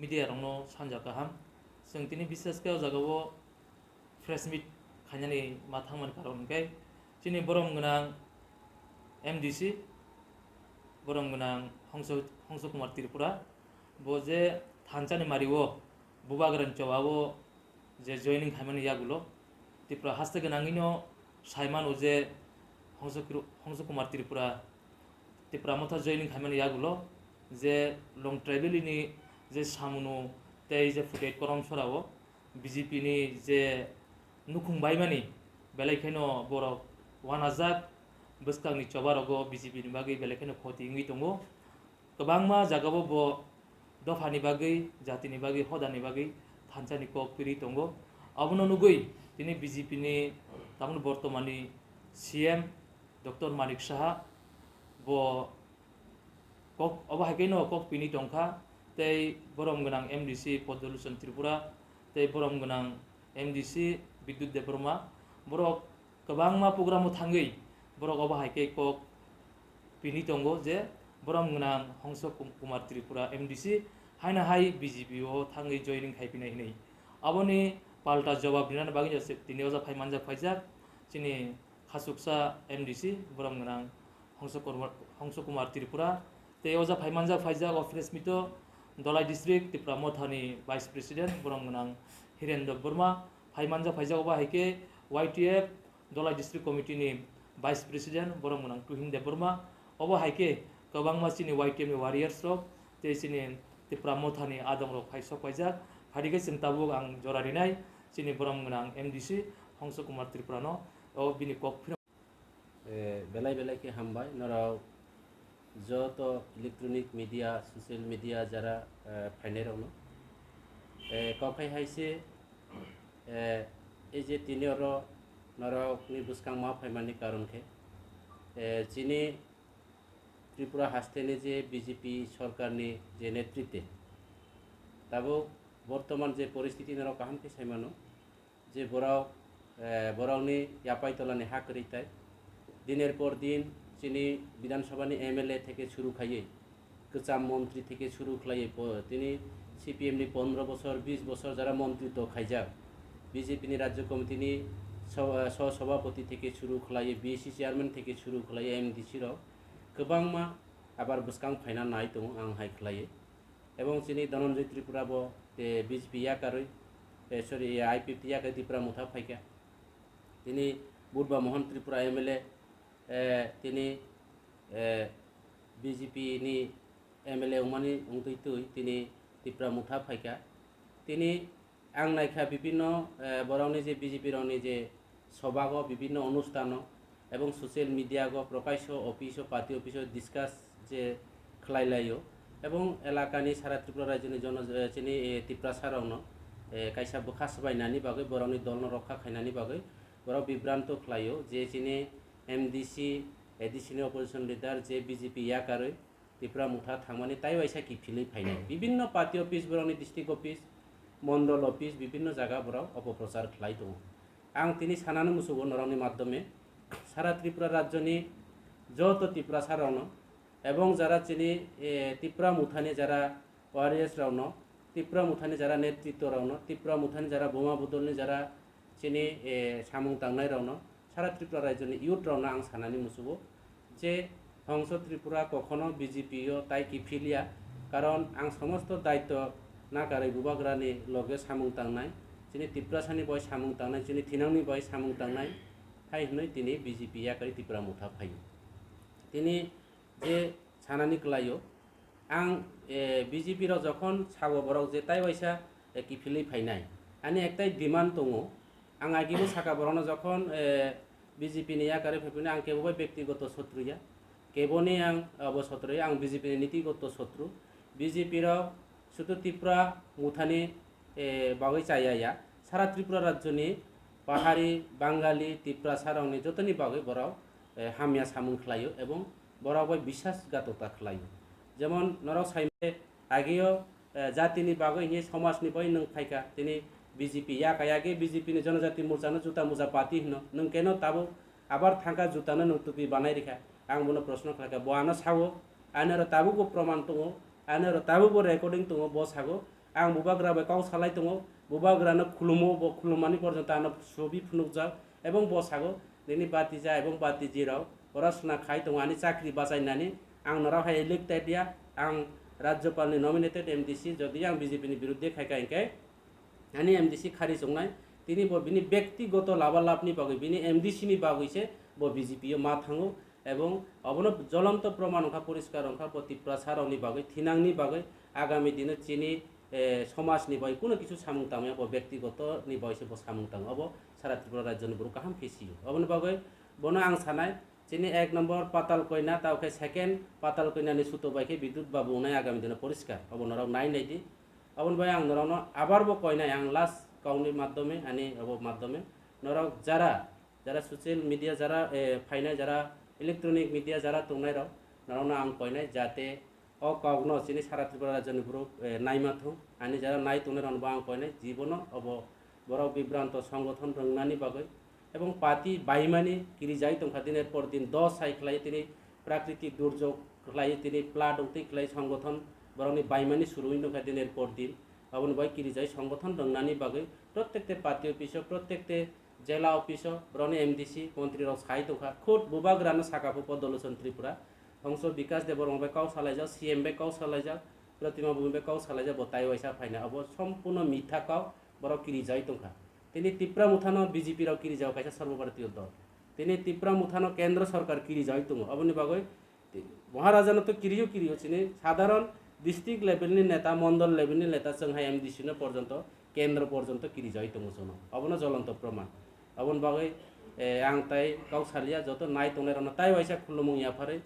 media rongno sanja kaham जों दिनै बिसेसके जागावो press मिट खायनानै मा थांमोन खारन ओंखाय दिनै बरम गोनां एमडिसि बरम गोनां हंस कुमार त्रिपुरा बो जे थानचानि मारिवो बुबाग्रन चवावो जे जयनिं खायमानि यागुलो त्रिपुरा हास्ते गोनाङैनो साइमान जे हंस कुमार त्रिपुरा त्रिपुरा मथा जयनिं खायमानि यागुलो जे लं ट्राइबेलिनि जे सामुनो तै जे फुटेट करम सरावो बीजेपी नि जे नुखुंबाय मानि बेलायखायनो बरक 1000 बोसकांनि चबारगो बीजेपी नि बागै बेलायखायनो खतिङै दङ गोबांमा जागाबो बो दफानि बागै जातिनि बागै हदानि बागै थानसानि कक पिरि दङ अबनो नुगै दिनै बीजेपी नि तामन बर्तमाननि सीएम डॉक्टर मानिक साहा बो कक अबहायखायनो कक पिनि दंखा तै बरम गोनां एमडिसि पद्मलोचन त्रिपुरा तै बरम गोनां एमडिसि बिद्युत देबरमा बरक गोबांमा प्रग्रामाव थाङै बरक अबहायखाय कक पिनि दङ जे बरम गोनां हंस कुमार त्रिपुरा एमडिसि हायना हाय बीजेपी ओ थाङै जयनिं खायफिनाय नै अबनि पाल्टा जवाब दिनानै बागै जासे दिनै अजा फायमानजा फायजाक चिनि खासुकसा एमडिसि बरम गोनां हंस कुमार त्रिपुरा तै अजा फायमानजा फायजाक अफिस मितो दलाई डिस्ट्रिक्ट त्रिपुरा मथानि वाइस प्रेसिडेंट बरम गोनां हिरेन्द्र वर्मा फायमानजा फायजाक अबहायके YTF दलाई डिस्ट्रिक्ट कमिटिनि वाइस प्रेसिडेंट बरम गोनां तुहिं देबवर्मा अबहायके गोबां मासिनि YTF नि वारियर्स रक तेसिनि त्रिपुरा मथानि आदम रक फायसक फायजाक फारिगे सिंताबुक आं जरारिनाय चिनि बरम गोनां MDC हंस कुमार त्रिपुरानो ओ बिनि कक बेलाय बेलाय के हामबाय नराव যত ইলেকট্রনিক মিডিয়া সোশ্যাল মিডিয়া যারা ফাইনের রনো কফাই হাইছে এই যে তিনির নরকনি বুসকাং মা ফাইমানি কারণকে যিনি ত্রিপুরা হাসতেনে যে বিজেপি সরকারনি যে নেতৃত্বে তাবো বর্তমান যে পরিস্থিতি নরক কাহামকে সাইমানো যে বরাওনি ইয়াপাইতলানি হা করিতায় দিনের পর দিন যিনি বিধানসভানি MLA থেকে শুরু খাইয়ে গোজাম মন্ত্রী থেকে শুরু খাইয়ে তিনি CPM-नि 15 বছর 20 বছর যারা মন্ত্রিত্ব খাইজাক বিজেপিনি রাজ্য কমিটিনি সহসভাপতি থেকে শুরু খাইয়ে BSC চেয়ারম্যান থেকে শুরু খাইয়ে MDC-র गोबांमा আবার বুসকাং ফাইনা নাই দं आं हाय खाइए এবং যিনি ধনঞ্জয় ত্রিপুরা বো BJP ইয়াকারই সরি IPP ইয়াকাই ত্রিপুরা মুথা ফাইকা তিনি বুধবা মোহন ত্রিপুরা MLA তিনি BJP-नि MLA उमानि उंतुई তিনি ত্রিপুরা মুথা ফাইকা তিনি आं नायखा বিভিন্ন বরাवनि যে BJP রাवनि যে সভাগ বিভিন্ন অনুষ্ঠান এবং সোশ্যাল মিডিয়া গো প্রকাশ্য অফিস পার্টি অফিস ডিসকাস যে খাইলাयो এবং এলাকানি সারা ত্রিপুরা রাজ্যनि জন চিনি ত্রিপুরা সারাवनो কাইসা বখাস বাইনাनि बागै বরাवनि दलनो रक्षा खायनानि बागै बराव बिब्रांत खालायो जे चिनि MDC एडिशनल अपोजिशन लीडर जे BJP याकारै त्रिपुरा मुथा थांमानि ताइ वाइसा किफिलै फायनाय विभिन्न पार्टी अफिस बरावनि डिस्ट्रिक्ट अफिस मंडल अफिस विभिन्न जायगा बराव अपप्रचार खालाय दं आं तिनि सानानो मुसुगो नरावनि माध्यमे सारा त्रिपुरा राज्यनि যত त्रिपुरा सारावनो এবং যারা চিনি त्रिपुरा मुथानि যারা ওয়ারিয়ার্স রাवनो त्रिपुरा मुथानि যারা নেতৃত্ব রাवनो त्रिपुरा मुथानि যারা বোমা বদলनि যারা চিনি সামুং তাंनाय রাवनो সারা ত্রিপুরা রাজ্যनि ইউথ রাवनो आं सानानि मुसुगो যে हंस त्रिपुरा कखनो BJP-ও তাই কিফিলিয়া কারণ आं समस्त दायित्व नागारै बुबाग्रानि लगे सामुं तांनाय चिनि त्रिपुरा सानि बय सामुं तांनाय चिनि थिनांनि बय सामुं तांनाय हाय हनै तिनि BJP याकारि त्रिपुरा मुथा फायो तिनि जे सानानि क्लायो आं BJP राव जखन सागो बराव जे ताइ वाइसा किफिलै फायनाय आनि एकटाइ डिमान्ड दङ आं आगिबो साका बरावनो जखन BJP-नि याकारि फैफिनो आं केबो व्यक्तिगत शत्रुया केबोनि आं अब शत्रुया आं BJP-नि नीतिगत शत्रु BJP राव शुधु त्रिपुरा मुथानि बागै चायाया सारा त्रिपुरा राज्यनि पाहाड़ी बांगाली त्रिपुरा सारावनि जतनि बागै बराव हामिया सामुं खालायो एवं बराव विश्वासघातकता खालायो जेमन नराव साइमे आगेयो जातिनि बागै हिने समाजनि बय नों फायका तिनि BJP याकायागे BJP-नि जनजाति मोर्चानो जुता मुजा पार्टी हिनो नों केनो ताबो आबार थांका जुतानो नों टुपि बानाय रेखा आं बुनो प्रश्न खालाका बहानो सागो आनो ताबुको प्रमाण दङ आनो ताबुको रेकर्डिं दङ ब सागो आं बुबाग्रा काउ सालाय दङ बुबाग्रानो खुलुमो खुलुमनानै पर्यन्त आंनो ছবি फुनुकजाक এবং বসাগো दिनै बाति जा এবং बाति जिराव पराशुना खाय दङ आंनि चाकरि बाजायनानै आं नरावहाय इलेक्टेड दिया आं राज्यपालनि नमिनेटेड एमडिसि যদি आं बिजेपिनि बिरुद्धे खायखायखाय आंनि एमडिसि खारिज संनाय তিনি বিনি ব্যক্তিগত লাভালাভনি বাগৈ বিনি এমডিসিনি বাগৈছে বিজেপিও মা থাঙো এবং অবন জ্বলন্ত প্রমাণ অংখা পরিষ্কার অংখা ত্রিপুরা সারনি বাগৈ থিনাংনি বাগৈ আগামী দিনে চিনি সমাজনি বাই কোনো কিছু সামুং তামে ব্যক্তিগত নি বাইছে সামুং তাং অব সারা ত্রিপুরা রাজ্যনি বড় কাহাম ফেসিও অবন বাগৈ বনো আং সানায় চিনি 1 নম্বর পাতাল কইনা তাওকে সেকেন্ড পাতাল কইনানি সুতো বাইকে বিদ্যুৎ বাবু নাই আগামী দিনে পরিষ্কার অবনরাও নাই নাইদি অবন ভাই আং নরানো আবারবো কইনাই আং লাস্ট गावनि माध्यमे आनी माध्यमे नराव जारा जारा ससियेल मिडिया जारा फाइनाय जारा इलेक्ट्रनिक मिडिया जारा तंनाय राव नरावनो आं कयनाय जाते अ कावनो चिनि सारा त्रिपुरा राज्यनि ग्रुप नायमाथौ आनी जारा नाय तंनाय रावनो आं कयनाय जीवन अब बराव बिभ्रांत संगठन रोंनानि बागै एवं पार्टी बायमानि किरि जाय तंखा दिनेर पर दिन 10 साइख्लाय तिनि प्राकृतिक दुर्योग खलाय तिनि प्लाट उक्ति खलाय संगठन बरावनि बायमानि सुरुइन तंखा दिनेर पर दिन अबन बाय किरिजाय संगठन रंगनानि बागै प्रत्येकटे पार्टी अफिस प्रत्येकटे जिला अफिस ब्रने एमडिसि मंत्री राव साइ दखा खुद बुबाग्रानो साकाफु पदलसन त्रिपुरा हंस विकास देबरम बाय काउ सालायजा सीएम बाय काउ सालायजा प्रतिमा भूमि बाय काउ सालायजा बताय वाइसा फाइना अब सम्पूर्ण मिथा काउ बर किरिजाय दखा तिनि तिप्रा मुथानो बीजेपी राव किरिजाव कायसा सर्वभारतीय दल तिनि तिप्रा मुथानो केंद्र सरकार किरिजाय दङ अबनि बागै महाराजानो तो किरियो चिनि साधारण डिस्ट्रिक्ट लेभेलनि नेता मंडल लेभेलनि नेता जोंहा एमडिसिनो पर्यन्त केन्द्र पर्यन्त किरिजाय दङ जोनो अबनो ज्वलन्त प्रमाण अबन बागै आं ताई गावसालिया जत नाय तंनाय रावनो ताई वाइसा खुलुमु याफारै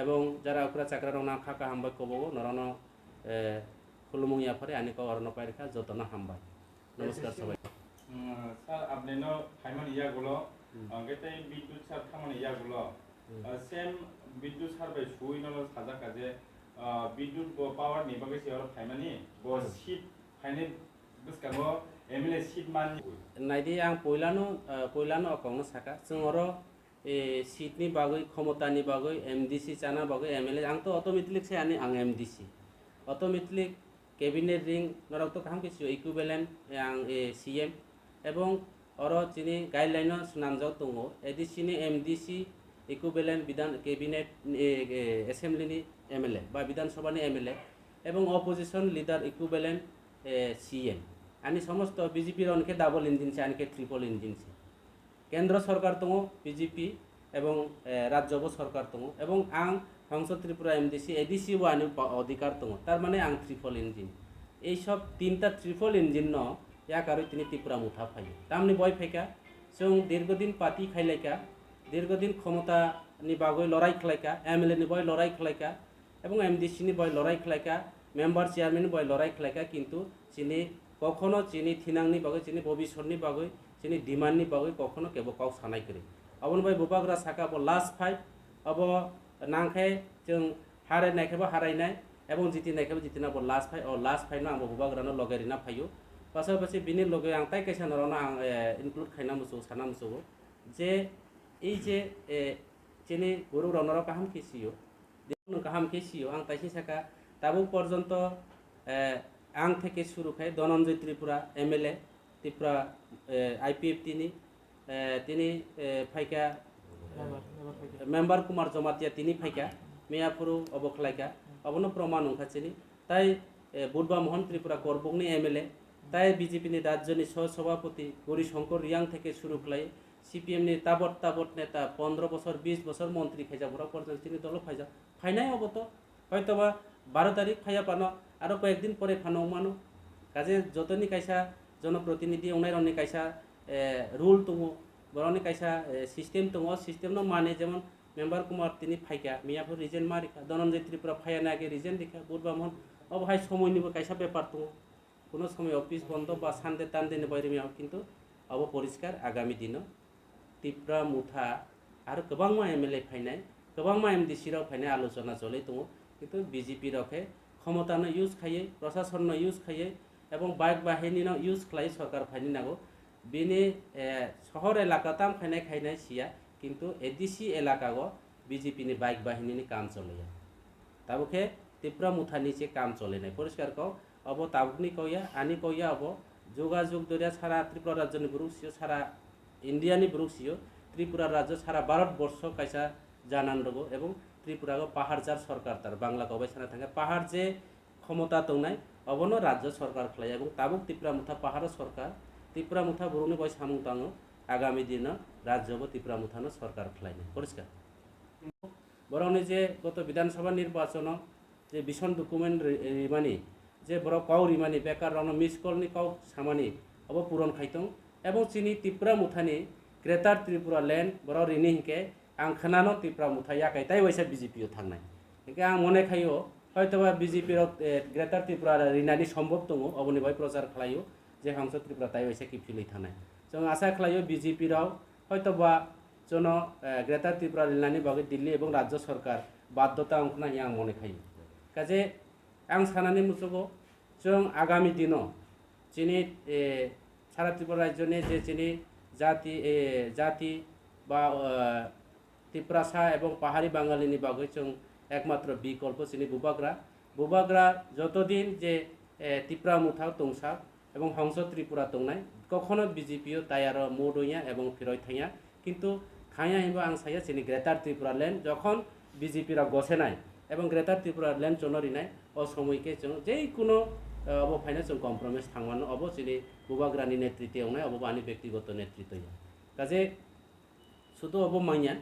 एवं जारा उक्रा चाक्रा रावना खाका हामबाय कबो नरानो खुलुमु याफारै आनि कावरनो पायरखा जतना हामबाय नमस्कार सबाय सर आपनेनो फाइमान यागुलो गेतै विद्युत सार खामानि यागुलो सेम विद्युत सार बाय सुइनलो साजा काजे विद्युत पावर नि बागै सेवर फाइमानि बो सीट फाइने बसकाबो एमएलए सीट मान नाइदि आं पहिलानो अकाउंट साका जोंरो सीटनि बागै क्षमतानि बागै एमडिसि जाना बागै एमएलए आं तो अटोमेटिक से आं एमडिसि अटोमेटिक कैबिनेट रिंग नराव तो काम किसु इक्विवेलेंट आं सीएम एवं अरो चिनि गाइडलाइन सुनामजाव दङ एडिसिनि एमडिसि इक्विवेलेंट विधान कैबिनेट एसेम्बलिनि एमएलए बा विधानसभानि एमएलए एवं अपोजिशन लीडर इक्विवेलेंट सीएम आनी समस्त बीजेपी रनके डाबल इंजिन से आनके ट्रिपल इंजिन से केंद्र सरकार दङ बीजेपी एवं राज्य सरकार दङ एवं आं हंस त्रिपुरा एमडिसि एडिसि आनी अधिकार दङ तार माने आं ट्रिपल इंजिन এই সব তিনটা ট্রিপল ইঞ্জিন ন या कारो तिनी त्रिपुरा मुथा फायो तामनि बय फेका जों दीर्घदिन पार्टी खाइलायका दीर्घदिन क्षमता नि बागै लड़ाई खलायका एमएलए नि बय लड़ाई खलायका एवं एमडिसि नि बय लड़ाई खलायका मेम्बर चेयरमैन बय लड़ाई खलायका किन्तु चिनी कखनो चिनी थिनांनि बागै चिनी भविष्यनि बागै चिनी डिमांडनि बागै कखनो केबो काउ सानाय करे अबन बय बुबाग्रा साका ब लास्ट फाइट अब नांखे जों हारायनायखौबो हारायनाय एवं जितिनायखौबो जितिना ब लास्ट फाइट आं बुबाग्रानो लगारिना फायो पासापासि बिनि लगे आं ताइ कैसा नरावना आं इनक्लुड खायना मुसो साना मुसो जे এই যে চিনি গরু রনরাও কাহাম খেসিও দেখুন কাহাম খেসিও আং তাইসি সাকা তাবুক পর্যন্ত আং থেকে শুরু খাই ধনঞ্জয় ত্রিপুরা এমএলএ ত্রিপুরা আইপিএফ তিনি ফাইকা মেম্বার কুমার জমাতিয়া তিনি ফাইকা মেয়াপুরু অবখলাইকা অবনো প্রমাণ ওখাচিনি তাই বুধবা মোহন ত্রিপুরা করবংনি এমএলএ তাই বিজেপি রাজ্যনি সহসভাপতি গৌরী শঙ্কর রিয়াং থেকে শুরু খাই सीपीएम नि ताबत नेता 15 बছর 20 बছর मंत्री खाइजाबरा पर्यन्त तिनी दल फाइजा फाइनाय अबत हयतोबा 12 तारिख फाया पानो आरो कয়েকদিন পরে फानो मानो काजे जतनि कायसा जनप्रतिनिधि उनायरनि कायसा रूल दङ बरनि कायसा सिस्टेम दङ सिस्टेम न माने जेमन मेम्बर कुमार तिनी फाइका मियाफोर रिजेन मारिका धनंजय त्रिपुरा फाया नागे रिजेन दिखा बुधबा मोहन अब हाय समयनिबो कायसा पेपार दङ कोनो समय अफिस बन्द बा सानदे तानदेनि बायरे मियाव किन्तु अब परिष्कार आगामी दिन त्रिपुरा मुथा आरो गोबांमा एमएलए फाइनाय गोबांमा एमडिसि राव फाइनाय आलोचना चले दङ किन्तु बीजेपी रावखे क्षमतानो यूज खायो प्रशासननो यूज खायो एवं बाइक बाहिनीनो यूज खालायो सरकार फाइनि नागो बिनि शहर एलाका ताम खाइनाय सिया किन्तु एडिसि एलाकागो बीजेपी नि बाइक बाहिनीनि काम चलेया ताबुखे त्रिपुरा मुथानि से काम चलेनाय परिष्कार को अब ताबुकनि कौया आनि कौया अब যোগাযোগ দরিয়া সারা ত্রিপুরা রাজ্যনি বুরুকসিও সারা ইন্ডিয়ানি বুরুকসিও ত্রিপুরা রাজ্য সারা ভারতবর্ষ কাইসা জানান রগো এবং ত্রিপুরাগো পাহাড় যার সরকার তার বাংলা কবাই সানা থাকে পাহাড় যে ক্ষমতা দংনাই অবনো রাজ্য সরকার খাই এবং তাবুক ত্রিপুরা মুথা পাহাড় সরকার ত্রিপুরা মুথা বরুনি বয় সামুং তাঙো আগামী দিন রাজ্যব ত্রিপুরা মুথানো সরকার খাইনি পরিষ্কার বরং যে গত বিধানসভা নির্বাচন যে ভীষণ ডকুমেন্ট রিমানি যে বড় কাউ রিমানি বেকার রন মিস কলনি কাউ সামানি অব পূরণ খাইতং এবং চিনি ত্রিপুরা মুথানি গ্রেটার ত্রিপুরা ল্যান্ড বড় রিনি হিকে आं खोनानो त्रिपुरा मुथा याकाय ताइ वैसा बिजेपि थांनाय हिके आं मने खायो हयतोबा बिजेपि ग्रेटार त्रिपुरा रिनानि सम्भव दङ अबनि बाय प्रचार खालायो जे हांसो त्रिपुरा ताइ वैसा किफिलै थानाय जों आशा खालायो बिजेपि राव हयतोबा जन ग्रेटार त्रिपुरा रिनानि बागै दिल्ली एवं राज्य सरकार बाध्यता अंखना आं मने खायो काजे आं सानानि मुसुगो जों आगामी दिनो चिनि सारा त्रिपुरा राज्यनि जे चिनि जाति बा त्रिपुरासा एवं पाहाड़ी बांगालिनि बागै जों एकमात्र विकल्प चिनि बुबाग्रा जतदिन जे त्रिपुरा मुथा दंसा एवं हंस त्रिपुरा दंनाय कखनो बिजेपिओ तायार मोदया एवं फिरय थाया किन्तु थाया हिबा आं साया चिनि ग्रेटार त्रिपुरा लैंड जखन बिजेपि रा गसेनाय एवं ग्रेटार त्रिपुरा लैंड जनरिनाय असमयके जों जेकुनो अब फाइना जों कम्प्रमाइज थांमानो अब चिनि बुबाग्रानि नेतृत्वयावनाय अब आनि व्यक्तिगत नेतृत्वया काजे शुधु अब माइया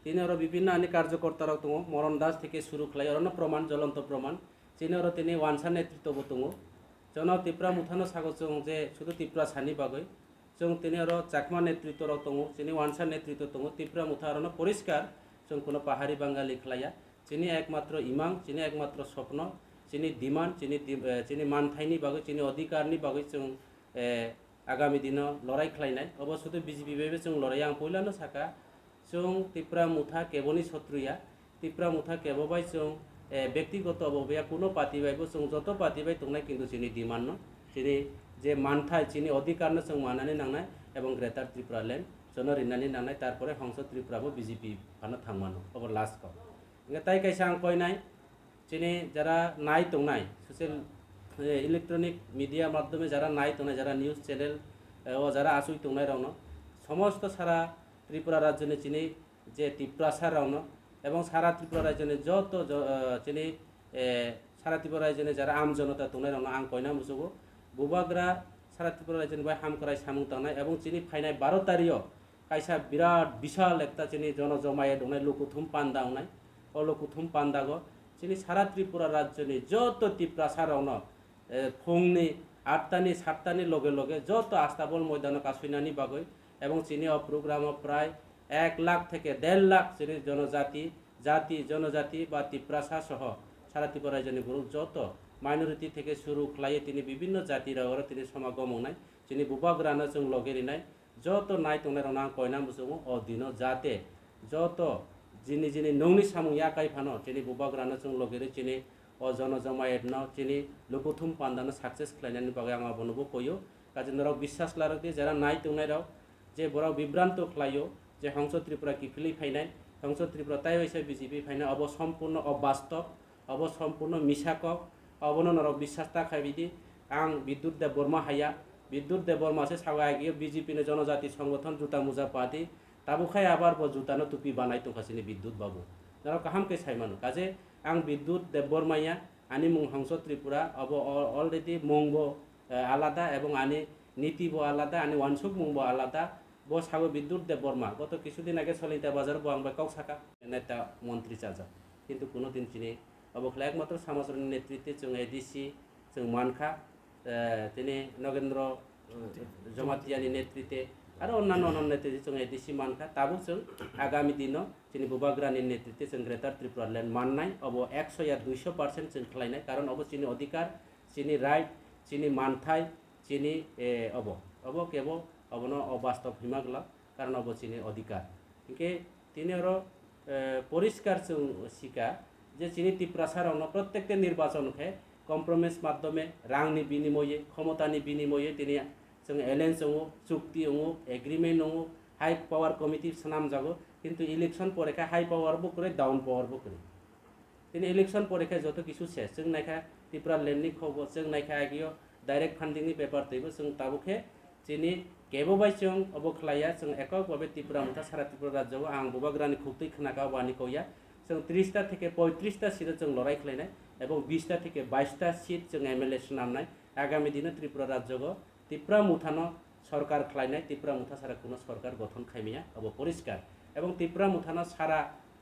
তিনি আরো বিভিন্ন আনি কার্যকর্তারাও দङ মরণ দাস থেকে শুরু খাই অরণ্য প্রমাণ জ্বলন্ত প্রমাণ চিনি আরো তিনি ওয়ানসা নেতৃত্ববো দङ জন ত্রিপুরা মুথানো সাগো जों যে শুধু ত্রিপুরা সানি বাগৈ जों তিনি আরো চাকমা নেতৃত্বরাও দङ চিনি ওয়ানসা নেতৃত্ব দङ ত্রিপুরা মুথা আরো পরিষ্কার जों কোনো পাহাড়ি বাঙালি খালায়া চিনি একমাত্র ইমাং চিনি একমাত্র স্বপ্ন চিনি ডিমান্ড চিনি মানথাইনি বাগৈ চিনি অধিকারনি বাগৈ जों আগামী দিন লড়াই খালাইনাय अब শুধু বিজেপি বেবে जों লড়াই आं पहिलानो साका जों त्रिपुरा मुथा केबोनि शत्रुया त्रिपुरा मुथा केबोबाय जों व्यक्तिगत अबया कोनो पार्टीबायबो जों जत पार्टीबाय दंनाय किन्तु जोंनि डिमान्ड जोंनि जे मानथाय जोंनि अधिकारनो जों मानानै नांनाय एवं ग्रेटार त्रिपुरा लैंड जन रिनानै नांनाय तारपरे हंस त्रिपुराबो बिजेपि फानो थांमानो अब लास्ट का इंगा ताइ कायसा आं कयनाय जोंनि जारा नाय दंनाय ससियेल इलेक्ट्रनिक मीडिया माध्यमे जारा नाय दंनाय जारा निउज चैनल जारा आसुय दंनाय रावनो समस्त सारा त्रिपुरा राज्य चिनी जे त्रिपुरासा रावनो एवं सारा त्रिपुरा राज्य जत चिनी सारा त्रिपुरा राज्य जरा आम जनता दंनाय रावनो आं कयना मुसुगो बुबाग्रा सारा त्रिपुरा राज्य बाय हामखराय सामुं तांनाय एवं चिनी फाइनाय 12 तारिख कायसा बिराट विशाल एकता चिनी जन जमाये दंनाय लकुथुम पान्दा उनाय ओ लकुथुम पान्दागो चिनी सारा त्रिपुरा राज्य जत त्रिपुरासा रावनो फुंनि 8टानि 7टानि लगे लगे जत आस्ताबल मैदान कासुइनानि बागै এবং চিনি প্রোগ্রাম প্রায় 1 লাখ থেকে 1.5 লাখ চিনি জনজাতি বা ত্রিপুরাসা সহ সারা ত্রিপুরা রাজ্যনি গ্রুপ যত মাইনরিটি থেকে শুরু খাইয়ে তিনি বিভিন্ন জাতিরা তিনি সমাগম হনায় চিনি বুবাগ্রানো जों লগেরিনায় যত নাই তংনাय রানা কয়না বুসুং অ দিন যাতে যত जिनि नौनि सामुं याकाय फानो चिनि बुबाग्रानो जों लगेरि चिनि अ जनजमायेतनो चिनि लुकुथुम पान्दानो सक्सेस खालायनायनि बागै आं आबनोबो कयो काजे नराव বিশ্বাস लारदि जरा नाय तंनाय राव जे बराव विभ्रांत खालायो जे हंस त्रिपुरा किफिलै फाइनाय हंस त्रिपुरा ताइ वैसा बिजेपि फाइनाय अब सम्पूर्ण अबास्तव अब सम्पूर्ण मिसाक अबनो नराव বিশ্বাসता खायबिदि आं विद्युत देव बर्मा हाया विद्युत देव बर्मा से सागागियो बिजेपि ने जनजाति संगठन जुता मुजा पार्टी ताबुखाय आबार ब जुतानो टुपि बानाय तंखासिनि विद्युत बाबु नराव काहाम के सायमानो काजे आं विद्युत देव बर्माया आनि मुं हंस त्रिपुरा अब अलरेडी मुंबो आलादा एवं आनि नीतिबो आलादा आनि वानसुक मुंबो आलादा बो सागो विद्युत देव बर्मा गत किछुदिन आगे सलिता बाजार बो आं बाकाव साका नेता मंत्री चाजा किन्तु कोनो दिन चिनि अब एकमात्र समाजनि नेतृत्वे जों एडीसी जों मानखा तिनि नगेन्द्र जमातियानि नेतृत्वे आरो अन्यान्य नेतृत्वे जों एडीसी मानखा ताबो जों आगामी दिनाव चिनि बुबाग्रानि नेतृत्वे जों ग्रेटार त्रिपुरा लैंड माननाय अब 100 या 200% जों खालायनाय कारण अब चिनि अधिकार चिनि राइट चिनि मानथाय चिनि अब केबो अबनो अबास्तव हिमागला कारण अब चिनि अधिकार इनके तिनि आरो परिष्कार जों सिका जे चिनि त्रिपुरासारावनो प्रत्येकटे निर्वाचन खे कम्प्रमाइज माध्यमे रांनि बिनिमये क्षमतानि बिनिमये तिनि जों एलायन्स दङ चुक्ति दङ एग्रीमेंट दङ हाई पावर कमिटी नाम जागो किन्तु इलेक्शन परेखा हाई पावर बो करे डाउन पावर बो करे तिनि इलेक्शन परेखा जत किछु से जों नायखा त्रिपुरा लेंडनि खबर जों नायखा आगियो डाइरेक्ट फान्डिंनि पेपार तैबो जों ताबुखे चिनि केबो बाइसों अब खलाया जों एকক भाबे त्रिपुरा मुथा सारा त्रिपुरा राज्योआव आं बुबाग्रानि खुक्तै खोनाका वानि कया जों 30टा থেকে 35টা সিট जों लड़ाई खलायनाय এবং 20টা থেকে 22টা সিট जों एमएलए सुनामनाय आगामी दिने त्रिपुरा राज्योआव त्रिपुरा मुथानो सरकार खलायनाय त्रिपुरा मुथा सारा कोनो सरकार गठन खायमिया अब परिष्कार এবং त्रिपुरा मुथानो सारा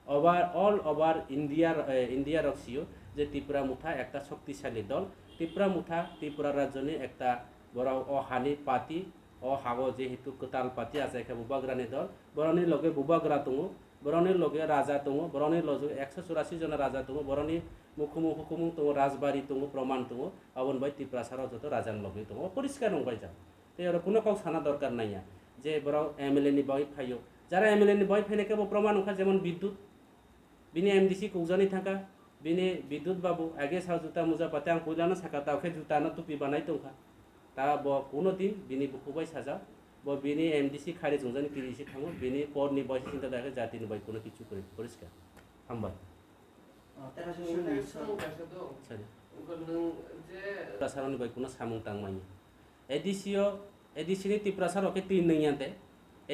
অল ওভার ইন্ডিয়া রক্ষিও যে त्रिपुरा मुथा একটা শক্তিশালী দল त्रिपुरा मुथा त्रिपुरा রাজ্যনি একটা বড় অহানি পার্টি ও হাগো যেহেতু কতাল পার্টি আছে একে বুবাগ্রানি দল বরনি লগে বুবাগ্রা দङ বরনি লগে রাজা দङ বরনি লগে 184 জন রাজা দङ বরনি মুখুমু হুকুমু দङ রাজবাড়ি দङ প্রমাণ দङ আবন বাই त्रिपुरा সারা যত রাজান লগে দङ পরিষ্কার নংবাই যা তে আর কোনো কাউ সানা দরকার নাইয়া যে বড় এমএলএ নি বই ফাইও যারা এমএলএ নি বই ফাইনে কেবল প্রমাণ ওখা যেমন বিদ্যুৎ बिनि एमडीसी कौजानी थाका बिनि विद्युत बाबू आगे साव जुता मुजा पाते आं कइलानो साका तावखे जुतानो टुपि बानाय दंखा ता ब कोनो दिन बिनि बुखुबाय साजा ब बिनि एमडीसी खारि जंजानि पिरिसि थाङो बिनि परनि बयस चिन्ता दाखे जातिनि बाय कोनो किछु करे परिष्कार हामबाय प्रसारनि बाय कोनो सामुं तांमाय एडीसीनि त्रिपुरा सारके तीन नैयाते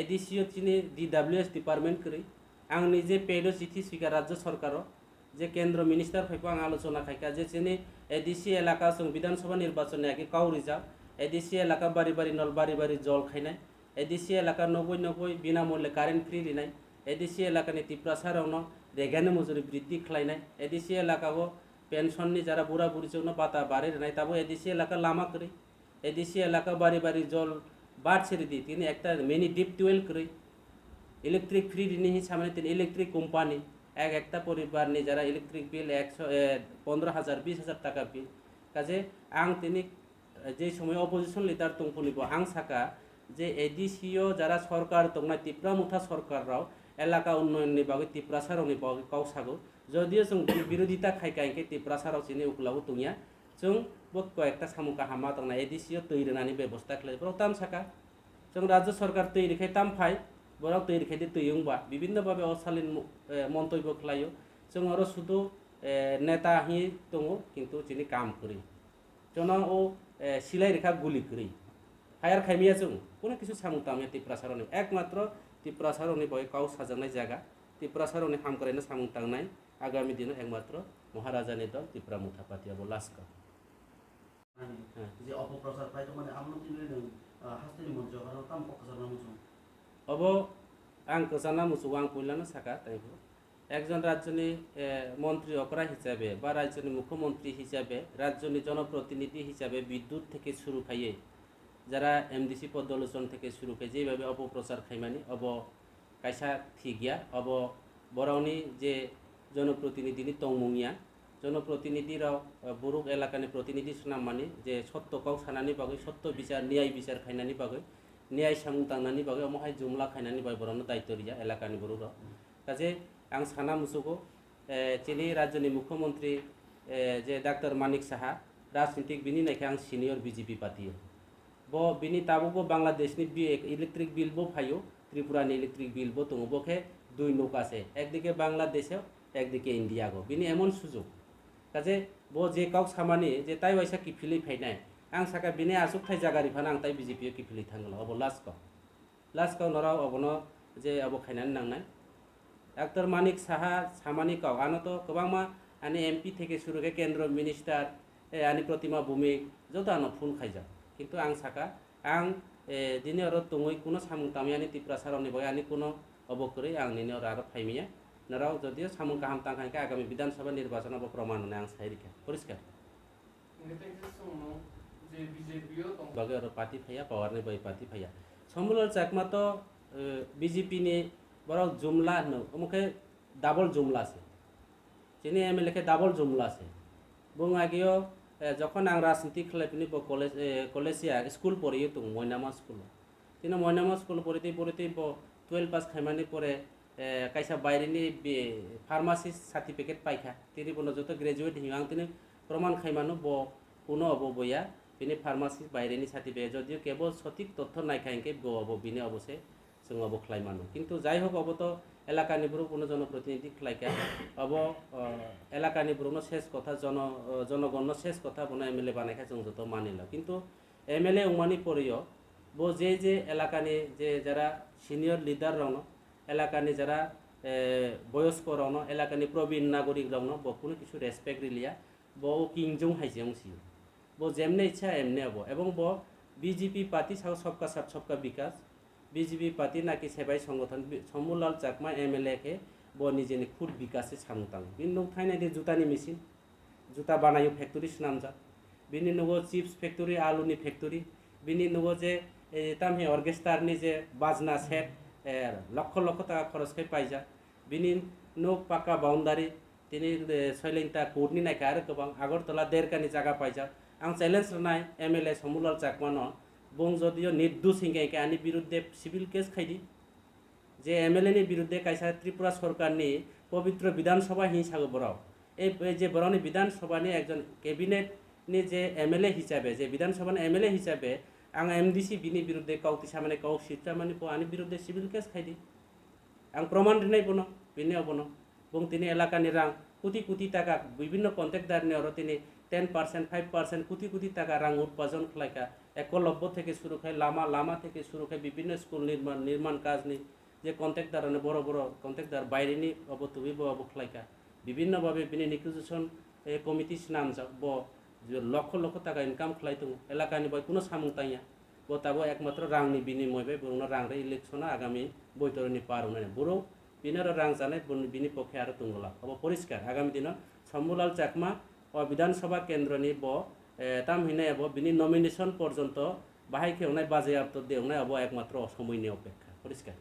एडीसीओ चिनि डीडब्ल्यूएस डिपार्टमेंट करै आं निजे पेडो चिठी स्वीकार राज्य सरकार जे केंद्र मिनिस्टार फैपो आं आलोचना खायका जे चिनि एडीसी एलाका जों विधानसभा निर्वाचन आगे काउ रिजार्व एडीसी एलाका बारी बारी नल बारी बारी जल खायनाय एडीसी एलाका 90 बिनामूल्य कारेन्ट फ्री लिनाय एडीसी एलाकानि त्रिपुरा सारावनो रेगानि मजुरि बृद्धि खालायनाय एडीसी एलाकाखौ पेन्सननि जारा बुरा बुरिजोंनो बाता बारे होनाय ताबो एडीसी एलाका लामा करै एडीसी एलाका बारी बारी जल बाट सेरि दी तिनि एकटा मिनि डिप ट्यूबवेल करै इलेक्ट्रिक फ्री दिने हिसाबै तिन इलेक्ट्रिक कोम्पानी একটা পরিবারनि যারা ইলেকট্রিক বিল 15,000 20,000 টাকা বিল কাজে आं তিনি যে সময় অপোজিশন লিডার তংফলিব आं সাকা যে এডিসিও যারা সরকার তংনা त्रिपुरा मुथा सरकाराव এলাকা উন্নয়নनि বাগै त्रिपुरा सारावनि बागै काउसागो যদিও जों বিরোধিতা খাইকাইকে त्रिपुरा साराव सिनि उक्लाबो तंया जों बक्क একটা सामुका हामा तंना एडिसिओ तैरनानि व्यवस्था खालाय प्रथम साका जों राज्य सरकार तैरिखाय तामफाय बराव तैरि खेदि तैयंबा विभिन्न भावे अशालीन मन्तव्य खलायो जों आरो शुधु नेता हि दङ किन्तु जिनि काम करि जों ओ सिलाइ रेखा गुलि करि हायार खायमिया जों कोनो किछु सामुंतामिया त्रिपुरा सारनि एकमात्र त्रिपुरा सारनि बय काउ साजानाय जागा त्रिपुरा सारनि हामकरायनो सामुंतांनाय आगामी दिन एकमात्र महाराजानि दल त्रिपुरा मुथा पार्टीयाबो लास्का जे अपप्रचार पाइतो माने आमनो तिनले हास्तेनि मन्त्र आरो ताम पकजाना मुजु अब आं गोजाना मुसुग आं पइलानो साका ताइबो एकजन राज्यनि मन्त्री अकरा हिसाबै बा राज्यनि मुख्यमंत्री हिसाबै राज्यनि जनप्रतिनिधि हिसाबै विद्युत থেকে শুরু খাইয়ে যারা एमडीसी পদলোচন থেকে শুরু খাই যেভাবে অপপ্রচার খাইমানি अब কাইসা থিগিয়া अब বরাউনি যে জনপ্রতিনিধিনি তংমুঙিয়া জনপ্রতিনিধিরাও বুরুক এলাকাनि প্রতিনিধি সুনামানি যে সত্য কাউ সানানি বাগै सत्य বিচার न्याय বিচার খাইনানি बागै न्याय सामुंतांनानि बागै अमहाय जुमला खायनानि बाय बरावनो दायित्व रिया एलाकानि बरुरा काजे आं साना मुसुगो चिनि राज्यनि मुख्यमंत्री जे डाक्टर मानिक साहा राजनीतिक बिनि नायखे आं सिनियर बीजेपी पार्टी ब बिनि ताबुबो बांलादेशनि इलेक्ट्रिक बिल बो फायो त्रिपुरानि इलेक्ट्रिक बिल बो दङ बखे दुई नौक আছে একদিকে বাংলাদেশে একদিকে ইন্ডিয়াগো बिनि एमन सुजुग काजे ब जे काउ सामानि जे ताइ वाइसा किफिलै फायनाय आं साका बिनि आसुक थाइ जागारि फाना आं ताइ बीजेपी किफिलै थांगला अब लास्टकाव नराव अबनो जे अब खायनानै नांनाय डाक्टर मानिक साहा सामानि काउ आनो तो गोबांमा आनि एमपी থেকে শুরু করে केंद्र मिनिस्टार आनि प्रतिमा भूमिक जत आनो फुन खाइजा किन्तु आं साका आं दिने अर तङै कुनो सामुं तामियानि त्रिपुरा सारावनि बय आनि कुनो अबकरै आं निने अर फाइमिया नराव जदियो सामुं गाहाम तांखायका आगामी विधानसभा निर्वाचन अब प्रमाण होनाय आं सायरिका परिष्कार बागै अर पार्टी फाया पावारनि बाय पार्टी फाया समूलर चाकमा तो बीजेपी नि बराव जुमला न अमुके डाबल जुमला से जिनि एमएलए के डाबल जुमला से बुं आगियो যখন आं राजनीति खालायफिनि कलेजिया स्कुल पढ़ियो तो मयनामा स्कुल तिनो मयनामा स्कुल पढ़िते 12 पास खायमानि परे कायसा बायरेनि फार्मासिस्ट सार्टिफिकेट पाइखा तिनि बनो जत ग्रेजुएट हिं आं तिनि प्रमाण खायमानो ब कोनो अब बया बिनि फार्मासिस्ट बायरेनि सार्टिफिकेट जदियो केवल सঠিক तथ्य नायखायके ब बिनि अबसे जों अब खालायमानो किन्तु जाय होक अब तो এলাকানি বড় কোনো জনপ্রতিনিধি খাইকা अब এলাকানি বড় শেষ কথা জনগণ শেষ কথা বনা এমএলএ বানাইখা जों যত মানিল কিন্তু এমএলএ উমানি পরিয় বো যে এলাকানি যে যারা সিনিয়র লিডার রং এলাকানি যারা বয়স্ক রং এলাকানি প্রবীণ নাগরিক রং বো কোনো কিছু রেসপেক্ট রিলিয়া বো কিংজং হাইজংসি বো যেমনে ইচ্ছা এমনে হব এবং বো বিজেপি পার্টি সাও सबका साथ सबका विकास বিজেপি পার্টি নাকি সেবাই সংগঠন সমুলাল চাকমা এমএলএ কে বো নিজেনি খুদ বিকাশে সামতাং বিন থাইনাই দে जुतानि मेसिन जुता बानायो फैक्टरि नामजा बिनि नुगो चिप्स फैक्टरि आलुनि फैक्टरि बिनि नुगो जे तामहि अर्केस्ट्रारनि जे बाजना सेट लक्ष लक्ष टाका खरच खाय पाइजा बिनि नुग पाका बाउन्डारि तिनि सयलेंटा कोर्टनि नायखा आरो गोबां आगरतला देरकानि जागा पाइजा आं चैलेंज रनाय एमएलए समूलाल चाकमानो बुं जदियो निर्दोष हिंगायके आनि बिरुद्धे सिविल केस खाइदि जे एमएलए नि बिरुद्धे कायसा त्रिपुरा सरकारनि पवित्र विधानसभा हिंसागो बराव এই যে বরানি বিধানসভানি একজন ক্যাবিনেটনি যে এমএলএ হিসাবে যে বিধানসভার এমএলএ হিসাবে আং এমডিসি বিনি বিরুদ্ধে কাউতি সামনে কাউ সিটটা মানে আনি বিরুদ্ধে সিভিল কেস খাইদি আং প্রমাণ দিনাই বনো বিনি অবনো এবং তিনি এলাকানি রাং কোটি কোটি টাকা বিভিন্ন কন্ট্রাক্টদারনি আরো তিনি 10% 5% কোটি কোটি টাকা রাং উৎপাদন খাইকা একলব্য থেকে শুরু খাই লামা থেকে শুরু খাই বিভিন্ন স্কুল নির্মাণ কাজনি যে কন্ট্রাক্টদারনে বড় বড় কন্ট্রাক্টদার বাইরেনি অবতুবি বব খাইকা বিভিন্নভাবে বিনি নিকুজিশন কমিটি নাম যা ব লক্ষ লক্ষ টাকা ইনকাম খাইতো এলাকানি বয় কোনো সামুতাইয়া ব তাবো একমাত্র রাংনি বিনিময় বে বরং রাংরে ইলেকশন আগামী বৈতরণি পার হনে বড় বিনার রাং জানাই বিনি পক্ষে আর তুঙ্গলা अब পরিষ্কার আগামী দিন সমুলাল চাকমা ও বিধানসভা কেন্দ্রনি ব তাম হিনে अब বিনি নমিনেশন পর্যন্ত বাহাই খেউনাই বাজেয়াপ্ত দেউনাই अब একমাত্র সময়নি অপেক্ষা পরিষ্কার।